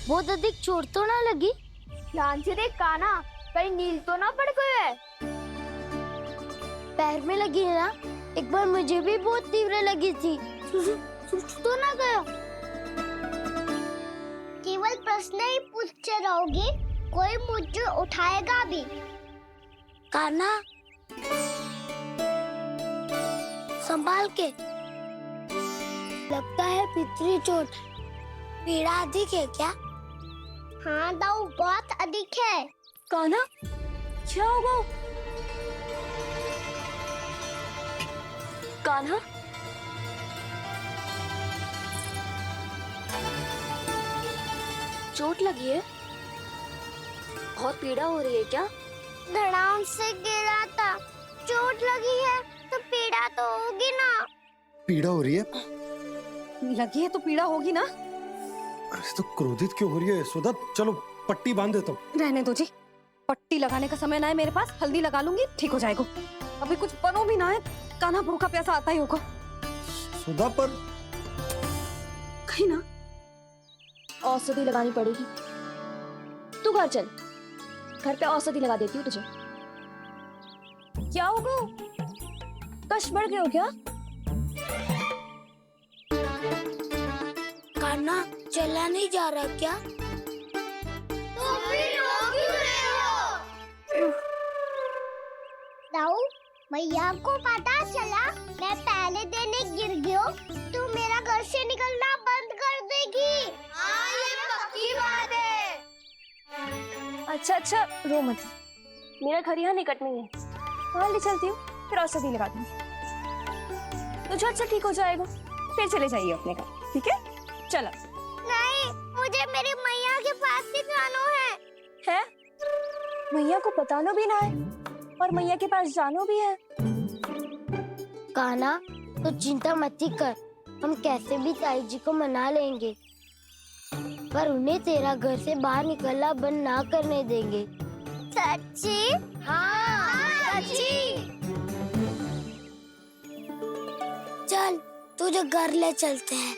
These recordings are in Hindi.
बहुत अधिक चोट तो ना लगी? ध्यान से देख कान्हा, कहीं नील तो ना पड़ गए है। पैर में लगी है ना? एक बार मुझे भी बहुत तीव्र लगी थी। सूज तो ना गया? केवल प्रश्न ही पूछते रहोगे, कोई मुझे उठाएगा भी? कान्हा, संभाल के। लगता है भीतरी चोट। पीड़ा अधिक है क्या? हाँ दाऊ, बहुत अधिक है। कान्हा, क्या होगा? कान्हा, चोट लगी है? बहुत पीड़ा हो रही है क्या? धड़ाम से गिरा था, चोट लगी है तो पीड़ा तो होगी ना। पीड़ा हो रही है? लगी है तो पीड़ा होगी ना। अरे तो क्रोधित क्यों हो रही है यशोदा? चलो पट्टी बांध देता हूँ। रहने दो जी, पट्टी लगाने का समय ना है मेरे पास। हल्दी लगा लूंगी, ठीक हो जाएगा। अभी कुछ बनो भी ना है, कान्हा भूखा प्यासा आता ही होगा। सुधा पर कहीं ना औषधि लगानी पड़ेगी। तू घर चल, घर पे औषधि लगा देती हूँ तुझे। क्या होगा? कष्ट बढ़ गए हो क्या? कान्हा, चला नहीं जा रहा क्या? तो फिर रो क्यों रहे हो? दाऊ, भैया को पता चला मैं पहले दिन ही गिर गया तो मेरा घर से निकलना बंद कर देगी। हाँ, ये पक्की बात है। अच्छा अच्छा, रो मत। मेरा घर यहाँ निकट नहीं है, वहाँ ले चलती हूँ, फिर औषधि लगा दूंगी। तो झट से ठीक हो जाएगा, फिर चले जाइए अपने घर, ठीक है? चलो। नहीं, मुझे मेरी मैया के पास ही जाना है। मैया को बताना भी ना है और मैया के पास जानो भी है। कान्हा, तो चिंता मत ही कर, हम कैसे भी ताई जी को मना लेंगे, पर उन्हें तेरा घर से बाहर निकलना बंद ना करने देंगे। सच्ची? हाँ, सच्ची। चल, तुझे घर ले चलते हैं।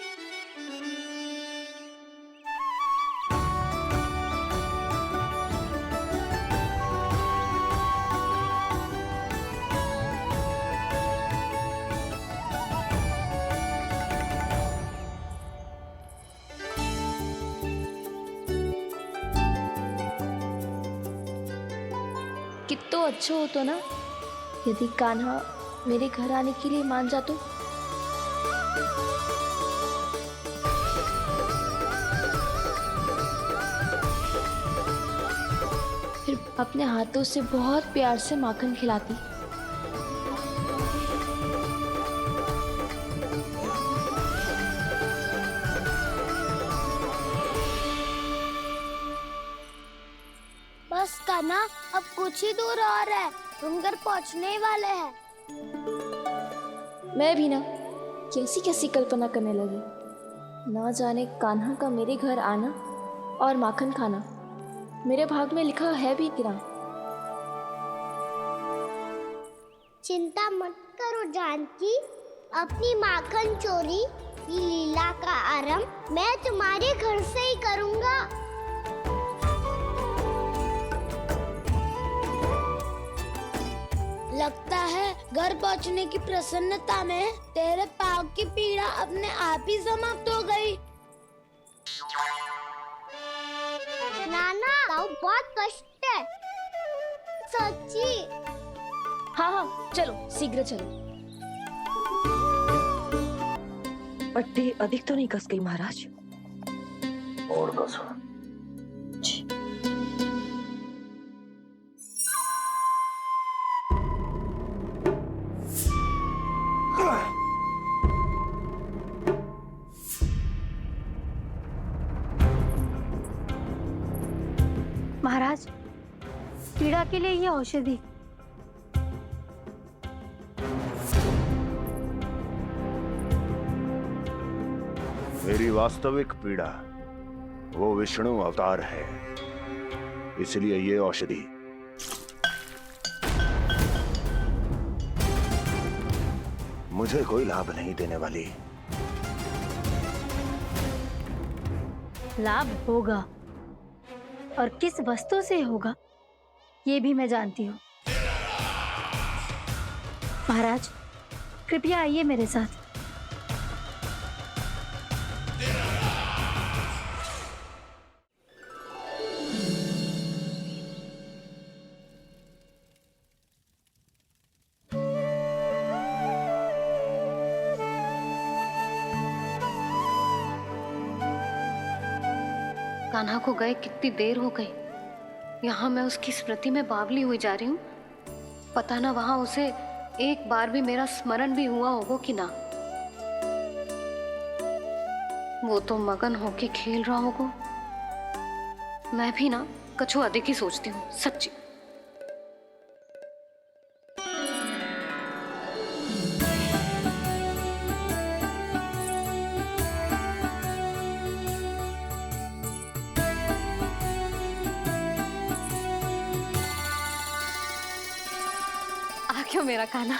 कितना अच्छा हो तो ना यदि कान्हा मेरे घर आने के लिए मान जा तो। फिर अपने हाथों से बहुत प्यार से माखन खिलाती। बस कान्हा, अब कुछ ही दूर और है, हम घर पहुंचने ही वाले हैं। मैं भी ना कैसी कैसी कल्पना करने लगी। ना जाने कान्हा का मेरे घर आना और माखन खाना मेरे भाग में लिखा है भी कि ना। चिंता मत करो जानकी, अपनी माखन चोरी की लीला का आरंभ मैं तुम्हारे घर से ही करूंगा। लगता है घर पहुंचने की प्रसन्नता में तेरे पाँव की पीड़ा अपने आप ही समाप्त हो गई। नाना, दाऊ बहुत कष्ट है। सच्ची? हाँ हाँ, चलो शीघ्र चलो। पट्टी अधिक तो नहीं कस गई महाराज? और कसो। महाराज, पीड़ा के लिए ये औषधि। मेरी वास्तविक पीड़ा वो विष्णु अवतार है, इसलिए ये औषधि। मुझे कोई लाभ नहीं देने वाली। लाभ होगा, और किस वस्तु से होगा ये भी मैं जानती हूँ। महाराज, कृपया आइए मेरे साथ। कान्हा को गए कितनी देर हो गई। यहाँ मैं उसकी स्मृति में बावली हुई जा रही हूँ। पता ना वहां उसे एक बार भी मेरा स्मरण भी हुआ होगा कि ना। वो तो मगन होके खेल रहा होगा। मैं भी ना कछु अधिक ही सोचती हूँ सच्ची। आ क्यों मेरा कान्हा।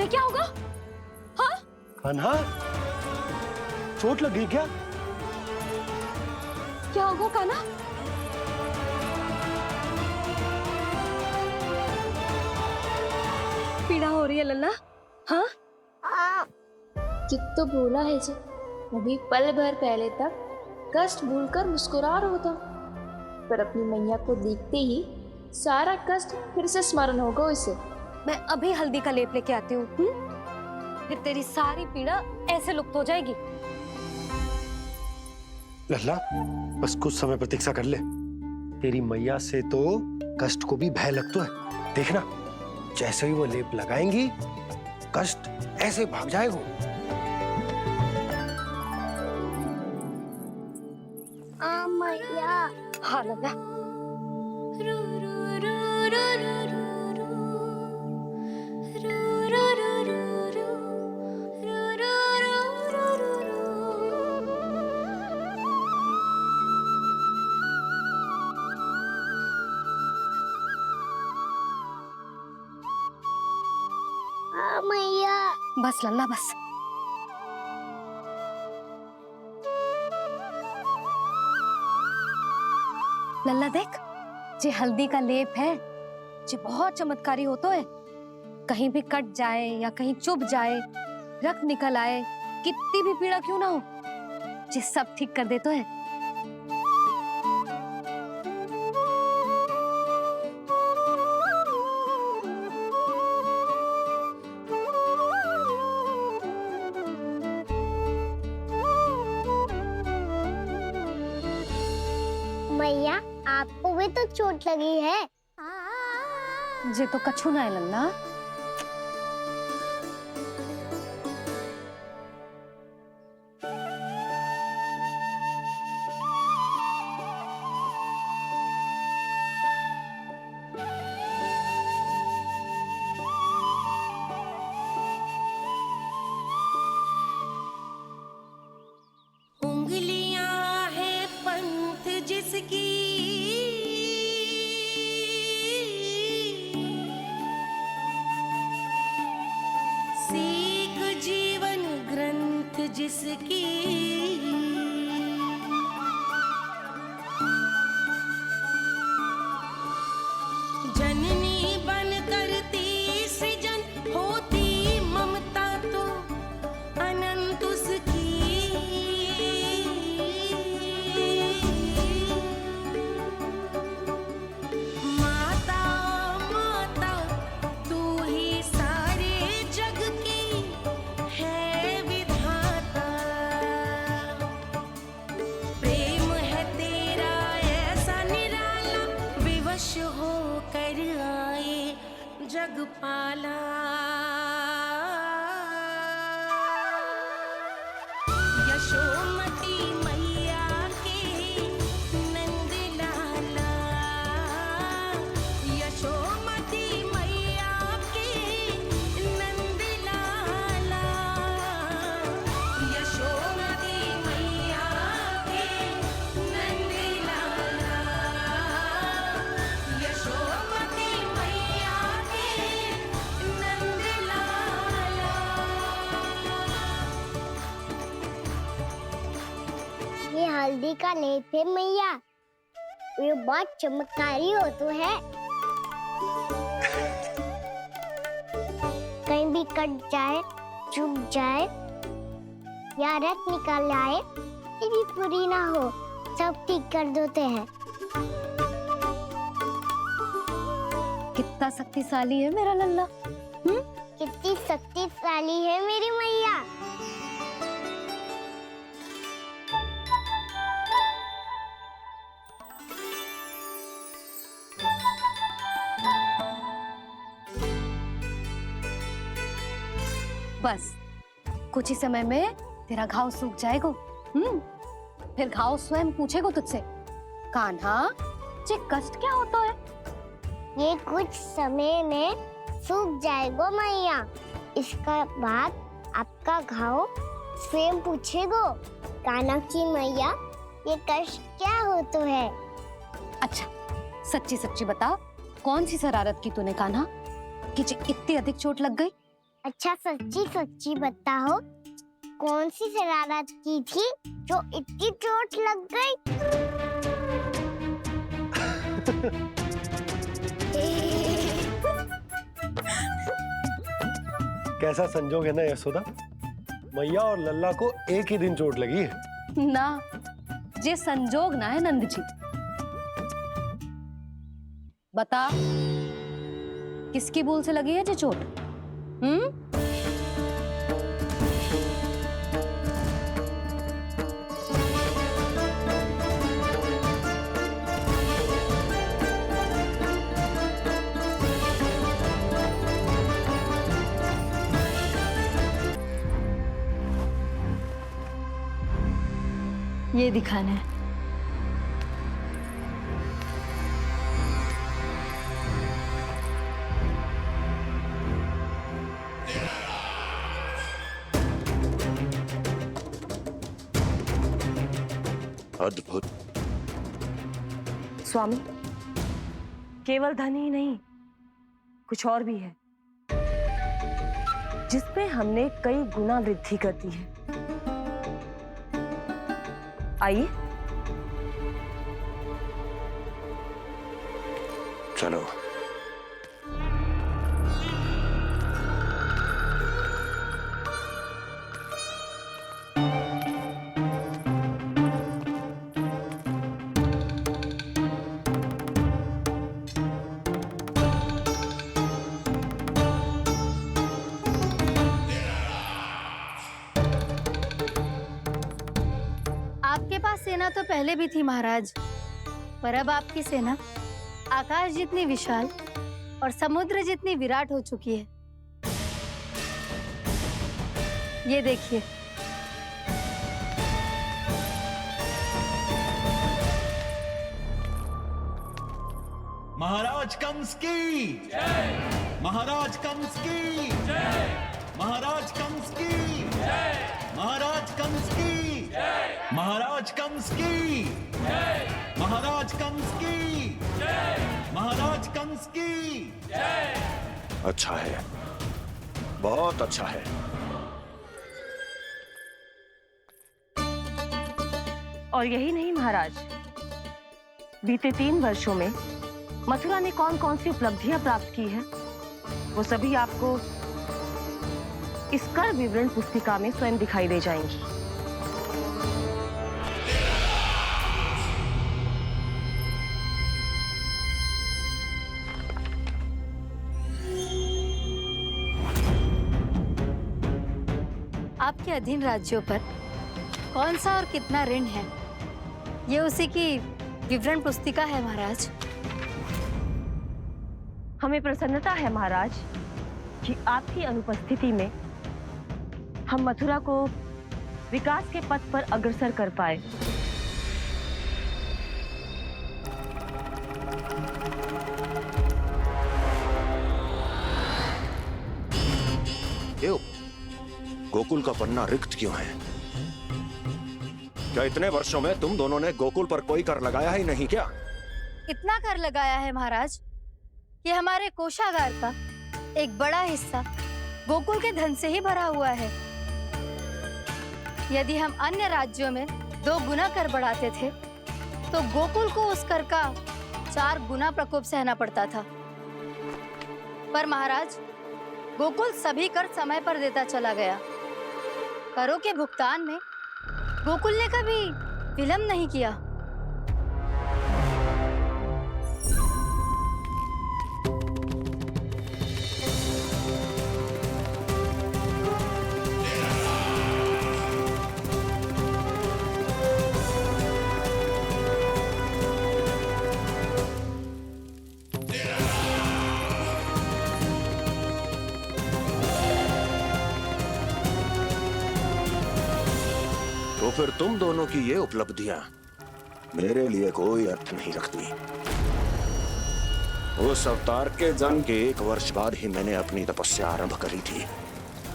क्या होगा? हाँ? कान्हा, चोट लगी क्या? क्या होगा कान्हा? पीड़ा हो रही है लल्ला? हाँ? कित तो भूला है जी। अभी पल भर पहले तक कष्ट भूलकर मुस्कुरा रहा था, पर अपनी मैया को देखते ही सारा कष्ट फिर से स्मरण होगा उसे। मैं अभी हल्दी का लेप लेके आती हूँ। फिर तेरी सारी पीड़ा ऐसे लुप्त हो जाएगी। लल्ला, बस कुछ समय प्रतीक्षा कर ले। तेरी मैया से तो कष्ट को भी भय लगता है। देखना, जैसे ही वो लेप लगाएंगी, कष्ट ऐसे भाग जाएगा। मैया। हाँ लल्ला। मैया। बस लल्ला बस। लल्ला देख, जे हल्दी का लेप है जे बहुत चमत्कारी होतो है। कहीं भी कट जाए या कहीं चुभ जाए, रक्त निकल आए, कितनी भी पीड़ा क्यों ना हो, जे सब ठीक कर देतो है। मैया, आपको भी तो चोट लगी है। जे तो कछु ना है लल्ला। उंगलियां है पंथ जिसकी, जग पाला। यशोमती मैया के नंद लाला, यशोमती मैया के नंद लाला, यशोमती मैया के नंद लाला, यशोमती मैया के नंद लाला। ये हल्दी का लेप है मैया, ये बहुत चमत्कारी हो तो है। कहीं भी कट जाए, चुभ जाए या रक्त निकल आए, ये भी पूरी ना हो, सब ठीक कर देते हैं। कितना शक्तिशाली है मेरा लल्ला। कितनी शक्तिशाली है मेरी मैया। बस कुछ ही समय में तेरा घाव सूख जाएगा। फिर घाव स्वयं पूछेगा तुझसे, कान्हा ये कष्ट क्या होता है? ये कुछ समय में सूख जाएगा मैया। इसका बाद आपका घाव स्वयं पूछेगो, कान्हा की मैया ये कष्ट क्या हो तो है। अच्छा सच्ची सच्ची बता, कौन सी शरारत की तूने कान्हा कि इतनी अधिक चोट लग गई? अच्छा सच्ची सच्ची बताओ, कौन सी शरारत की थी जो इतनी चोट लग गई? कैसा संजोग है ना यशोदा, मैया और लल्ला को एक ही दिन चोट लगी है। ना ये संजोग ना है नंद जी। बता किसकी भूल से लगी है ये चोट? ये दिखाना है। अद्भुत। स्वामी, केवल धन ही नहीं, कुछ और भी है जिसमें हमने कई गुना वृद्धि कर दी है। आइए चलो। आपके पास सेना तो पहले भी थी महाराज, पर अब आपकी सेना आकाश जितनी विशाल और समुद्र जितनी विराट हो चुकी है। ये देखिए। महाराज कंस की जय, महाराज कंस की जय, महाराज कंस की जय, महाराज कंस की जय, महाराज कंस की जय, महाराज कंस की जय, महाराज कंस की जय। अच्छा है, बहुत अच्छा है। और यही नहीं महाराज, बीते 3 वर्षों में मथुरा ने कौन कौन सी उपलब्धियां प्राप्त की है, वो सभी आपको इस कर विवरण पुस्तिका में स्वयं दिखाई दे जाएंगी। आपके अधीन राज्यों पर कौन सा और कितना ऋण है, ये उसी की विवरण पुस्तिका है महाराज। हमें प्रसन्नता है महाराज कि आपकी अनुपस्थिति में हम मथुरा को विकास के पथ पर अग्रसर कर पाए। क्यों? गोकुल का पन्ना रिक्त क्यों है? क्या इतने वर्षों में तुम दोनों ने गोकुल पर कोई कर लगाया ही नहीं क्या? इतना कर लगाया है महाराज कि हमारे कोषागार का एक बड़ा हिस्सा गोकुल के धन से ही भरा हुआ है। यदि हम अन्य राज्यों में 2 गुना कर बढ़ाते थे तो गोकुल को उस कर का 4 गुना प्रकोप सहना पड़ता था। पर महाराज, गोकुल सभी कर समय पर देता चला गया। करों के भुगतान में गोकुल ने कभी विलंब नहीं किया। तो फिर तुम दोनों की ये उपलब्धियां मेरे लिए कोई अर्थ नहीं रखती। उस अवतार के जन्म के 1 वर्ष बाद ही मैंने अपनी तपस्या आरंभ करी थी।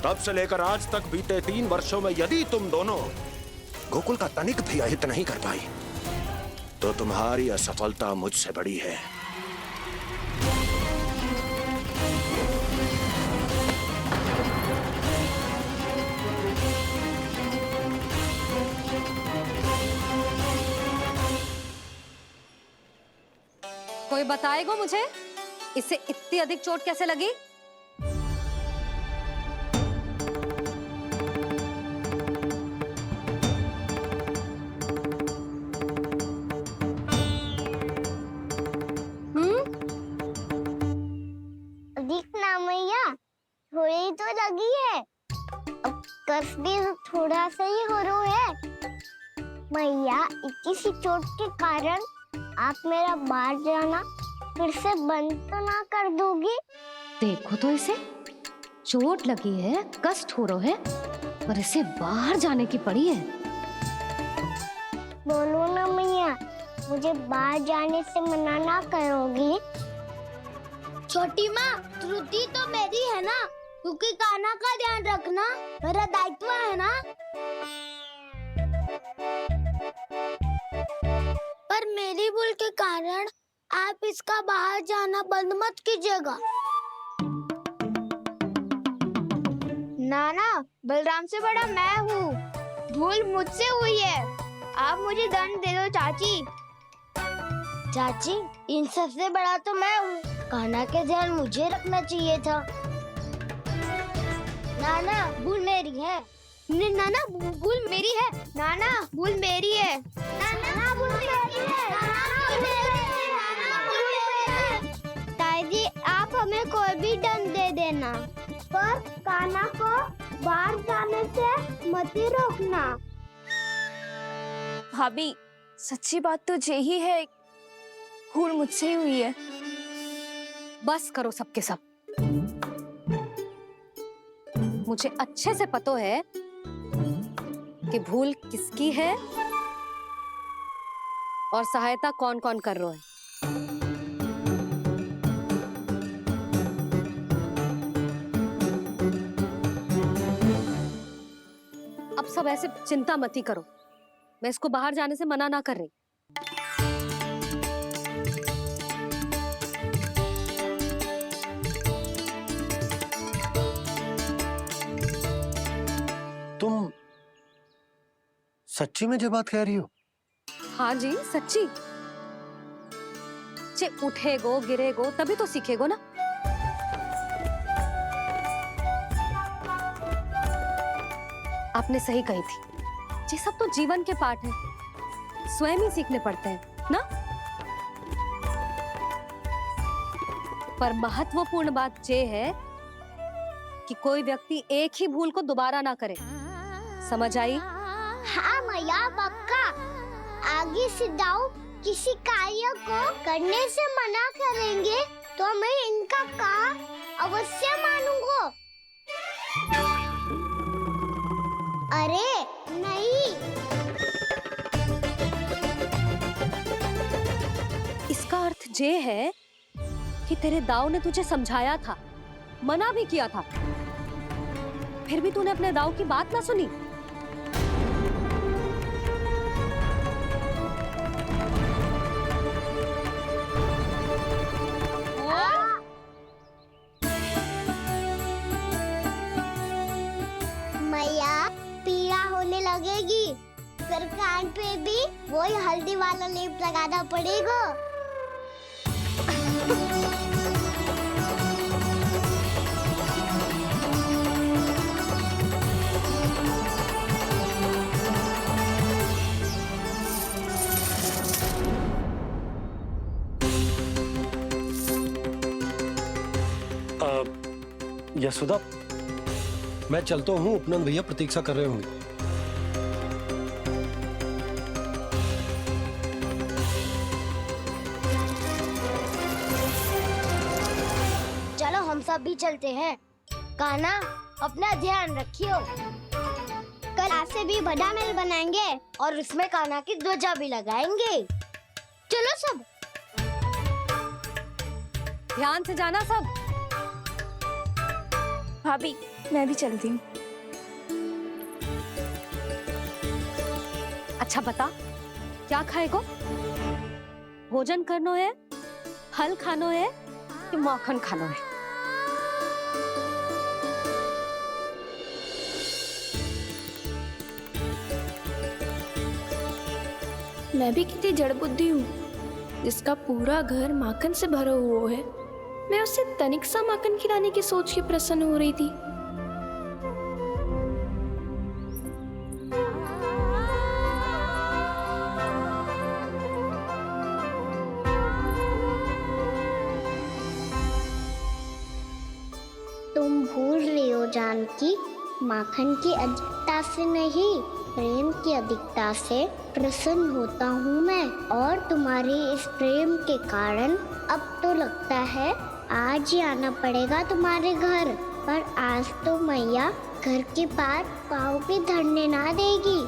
तब से लेकर आज तक बीते 3 वर्षों में यदि तुम दोनों गोकुल का तनिक भी अहित नहीं कर पाई तो तुम्हारी असफलता मुझसे बड़ी है। कोई बताएगा मुझे इसे इतनी अधिक चोट कैसे लगी? अधिक ना मैया, थोड़ी तो लगी है। अब कस भी थोड़ा सा ही हो रहा है। मैया, इतनी सी चोट के कारण आप मेरा बाहर जाना फिर से बंद तो ना कर दोगी? देखो तो इसे, चोट लगी है, कष्ट हो रहा है, पर इसे बाहर जाने की पड़ी है। बोलो ना मैया, मुझे बाहर जाने से मना ना करोगी? छोटी माँ, त्रुटि तो मेरी है ना, क्योंकि कान्हा का ध्यान रखना मेरा दायित्व है ना। पर मेरी भूल के कारण आप इसका बाहर जाना बंद मत कीजिएगा। नाना, बलराम से बड़ा मैं हूँ, भूल मुझसे हुई है, आप मुझे दंड दे दो चाची। चाची, इन सबसे बड़ा तो मैं हूँ, कान्हा के ध्यान मुझे रखना चाहिए था। नाना, भूल मेरी है। नाना, भूल मेरी है। नाना, भूल मेरी है। नाना, भूल मेरी है। नाना, भूल मेरी है। नाना, भूल मेरी है। ताई जी, आप हमें कोई भी दंड दे देना, पर कान्हा को बाहर जाने से मत ही रोकना। भाभी, सच्ची बात तो यही है, भूल मुझसे ही हुई है। बस करो सबके सब। मुझे अच्छे से पता है कि भूल किसकी है और सहायता कौन कौन कर रहा है। अब सब ऐसे चिंता मत ही करो, मैं इसको बाहर जाने से मना ना कर रही। तुम सच्ची में जो बात कह रही हो? हाँ जी, सच्ची। जे उठेगो गिरेगो तभी तो सीखेगो ना। आपने सही कही थी, ये सब तो जीवन के पाठ है, स्वयं ही सीखने पड़ते हैं ना। पर महत्वपूर्ण बात ये है कि कोई व्यक्ति एक ही भूल को दोबारा ना करे। समझ आई? हाँ मैया, पक्का। आगे से दाऊ किसी कार्य को करने से मना करेंगे तो मैं इनका कहा अवश्य मानूंगा। अरे नहीं, इसका अर्थ ये है कि तेरे दाऊ ने तुझे समझाया था, मना भी किया था, फिर भी तूने अपने दाऊ की बात ना सुनी। मैया पीड़ा होने लगेगी, फिर कान पे भी वही हल्दी वाला लेप लगाना पड़ेगा। यशोदा, मैं चलता हूँ, उपनंद भैया प्रतीक्षा कर रहे होंगे। चलो हम सब भी चलते हैं। कान्हा, अपना ध्यान रखियो। कल आज से भी बड़ा महल बनाएंगे और उसमें कान्हा की ध्वजा भी लगाएंगे। चलो सब। ध्यान से जाना सब। भाभी मैं भी चलती हूँ। अच्छा बता, क्या खाएगो? भोजन करनो है, फल खानो है कि माखन खानो है? मैं भी कितनी जड़ बुद्धि हूँ, जिसका पूरा घर माखन से भरा हुआ है। मैं उससे तनिक सा माखन खिलाने की सोच के प्रसन्न हो रही थी। तुम भूल रही हो जानकी, माखन की अधिकता से नहीं, प्रेम की अधिकता से प्रसन्न होता हूँ मैं। और तुम्हारी इस प्रेम के कारण अब तो लगता है आज ही आना पड़ेगा तुम्हारे घर। पर आज तो मैया घर के पार पाँव भी धरने ना देगी।